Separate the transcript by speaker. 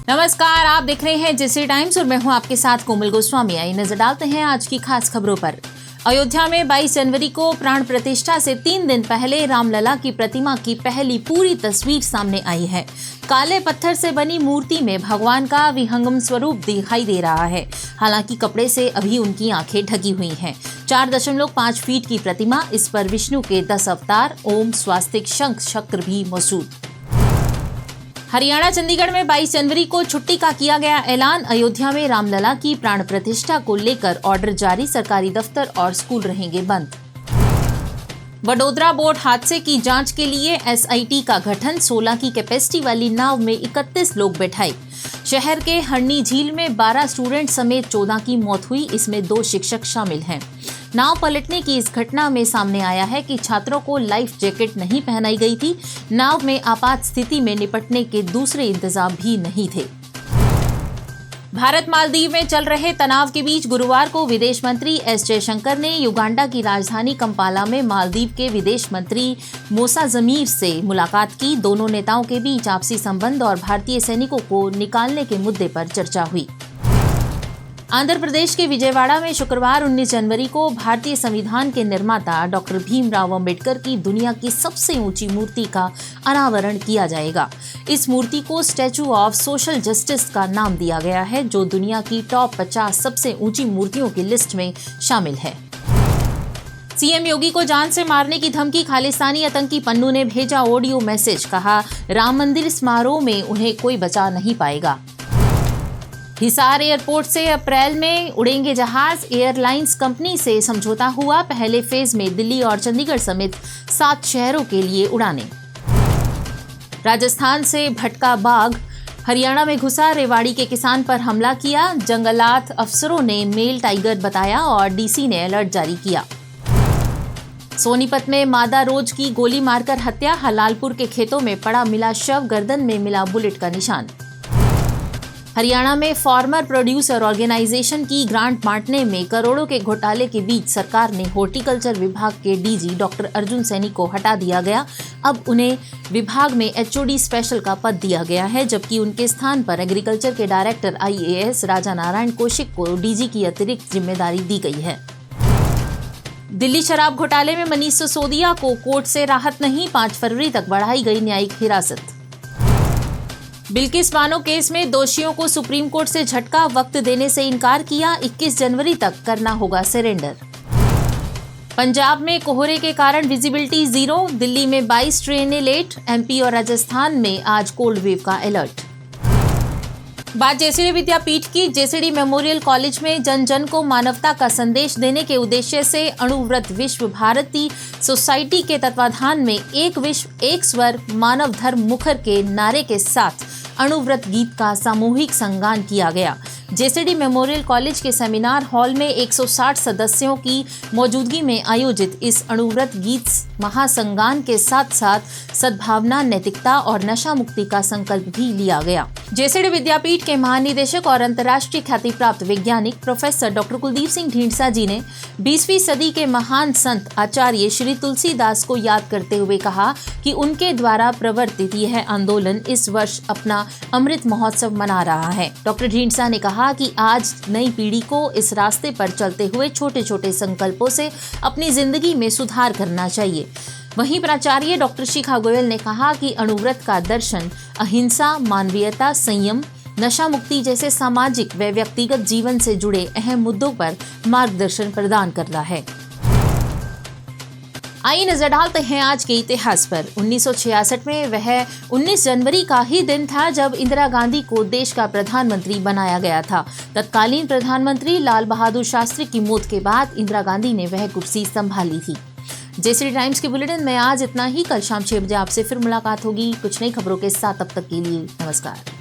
Speaker 1: नमस्कार, आप देख रहे हैं जेसी टाइम्स और मैं हूं आपके साथ कोमल गोस्वामी। आइए नजर डालते हैं आज की खास खबरों पर। अयोध्या में 22 जनवरी को प्राण प्रतिष्ठा से 3 दिन पहले रामलला की प्रतिमा की पहली पूरी तस्वीर सामने आई है। काले पत्थर से बनी मूर्ति में भगवान का विहंगम स्वरूप दिखाई दे रहा है। हालांकि कपड़े से अभी उनकी आंखें ढकी हुई हैं। 4.5 फीट की प्रतिमा, इस पर विष्णु के 10 अवतार, ओम, स्वास्तिक, शंख चक्र भी मौजूद। हरियाणा चंडीगढ़ में 22 जनवरी को छुट्टी का किया गया ऐलान। अयोध्या में रामलला की प्राण प्रतिष्ठा को लेकर ऑर्डर जारी, सरकारी दफ्तर और स्कूल रहेंगे बंद। वडोदरा बोट हादसे की जांच के लिए एसआईटी का गठन, 16 की कैपेसिटी वाली नाव में 31 लोग बैठाए। शहर के हरनी झील में 12 स्टूडेंट समेत 14 की मौत हुई, इसमें 2 शिक्षक शामिल हैं। नाव पलटने की इस घटना में सामने आया है कि छात्रों को लाइफ जैकेट नहीं पहनाई गई थी। नाव में आपात स्थिति में निपटने के दूसरे इंतजाम भी नहीं थे। भारत मालदीव में चल रहे तनाव के बीच गुरुवार को विदेश मंत्री एस जयशंकर ने युगांडा की राजधानी कंपाला में मालदीव के विदेश मंत्री मूसा जमीर से मुलाकात की। दोनों नेताओं के बीच आपसी संबंध और भारतीय सैनिकों को निकालने के मुद्दे पर चर्चा हुई। आंध्र प्रदेश के विजयवाड़ा में शुक्रवार 19 जनवरी को भारतीय संविधान के निर्माता डॉक्टर भीमराव अंबेडकर की दुनिया की सबसे ऊंची मूर्ति का अनावरण किया जाएगा। इस मूर्ति को स्टैचू ऑफ सोशल जस्टिस का नाम दिया गया है, जो दुनिया की टॉप 50 सबसे ऊंची मूर्तियों की लिस्ट में शामिल है। सीएम योगी को जान से मारने की धमकी खालिस्तानी आतंकी पन्नू ने भेजा ऑडियो मैसेज, कहा राम मंदिर समारोह में उन्हें कोई बचा नहीं पाएगा। हिसार एयरपोर्ट से अप्रैल में उड़ेंगे जहाज, एयरलाइंस कंपनी से समझौता हुआ। पहले फेज में दिल्ली और चंडीगढ़ समेत 7 शहरों के लिए उड़ानें। राजस्थान से भटका बाघ हरियाणा में घुसा, रेवाड़ी के किसान पर हमला किया। जंगलात अफसरों ने मेल टाइगर बताया और डीसी ने अलर्ट जारी किया। सोनीपत में मादा रोज की गोली मारकर हत्या, हलालपुर के खेतों में पड़ा मिला शव, गर्दन में मिला बुलेट का निशान। हरियाणा में फार्मर प्रोड्यूसर ऑर्गेनाइजेशन की ग्रांट बांटने में करोड़ों के घोटाले के बीच सरकार ने हॉर्टिकल्चर विभाग के डीजी डॉक्टर अर्जुन सैनी को हटा दिया गया। अब उन्हें विभाग में एचओडी स्पेशल का पद दिया गया है, जबकि उनके स्थान पर एग्रीकल्चर के डायरेक्टर आईएएस राजा नारायण कौशिक को डीजी की अतिरिक्त जिम्मेदारी दी गई है। दिल्ली शराब घोटाले में मनीष सिसोदिया को कोर्ट से राहत नहीं, 5 फरवरी तक बढ़ाई गई न्यायिक हिरासत। बिल्किस बानो केस में दोषियों को सुप्रीम कोर्ट से झटका, वक्त देने से इनकार किया, 21 जनवरी तक करना होगा सरेंडर। पंजाब में कोहरे के कारण विजिबिलिटी 0, दिल्ली में 22 ट्रेनें लेट, एमपी और राजस्थान में आज कोल्ड वेव का अलर्ट। बात जेसीडी विद्यापीठ की। जेसीडी मेमोरियल कॉलेज में जन जन को मानवता का संदेश देने के उद्देश्य से अणुव्रत विश्व भारती सोसाइटी के तत्वाधान में एक विश्व एक स्वर मानव धर्म मुखर के नारे के साथ अणुव्रत गीत का सामूहिक संगान किया गया। जेसीडी मेमोरियल कॉलेज के सेमिनार हॉल में 160 सदस्यों की मौजूदगी में आयोजित इस अणुव्रत गीत महासंगान के साथ साथ सद्भावना, नैतिकता और नशा मुक्ति का संकल्प भी लिया गया। जेसीडी विद्यापीठ के महानिदेशक और अंतर्राष्ट्रीय ख्याति प्राप्त वैज्ञानिक प्रोफेसर डॉक्टर कुलदीप सिंह ढींढसा जी ने 20वीं सदी के महान संत आचार्य श्री तुलसीदास को याद करते हुए कहा कि उनके द्वारा प्रवर्तित यह आंदोलन इस वर्ष अपना अमृत महोत्सव मना रहा है। डॉक्टर ढींढसा ने कहा कि आज नई पीढ़ी को इस रास्ते पर चलते हुए छोटे छोटे संकल्पों से अपनी जिंदगी में सुधार करना चाहिए। वहीं प्राचार्य डॉक्टर शिखा गोयल ने कहा कि अणुव्रत का दर्शन अहिंसा, मानवीयता, संयम, नशा मुक्ति जैसे सामाजिक व व्यक्तिगत जीवन से जुड़े अहम मुद्दों पर मार्गदर्शन प्रदान करता है। आइए नजर डालते हैं आज के इतिहास पर। 1966 में वह 19 जनवरी का ही दिन था जब इंदिरा गांधी को देश का प्रधानमंत्री बनाया गया था। तत्कालीन प्रधानमंत्री लाल बहादुर शास्त्री की मौत के बाद इंदिरा गांधी ने वह कुर्सी संभाली थी। जेसीडी टाइम्स के बुलेटिन में आज इतना ही। कल शाम 6 बजे आपसे फिर मुलाकात होगी कुछ नई खबरों के साथ। तब तक के लिए नमस्कार।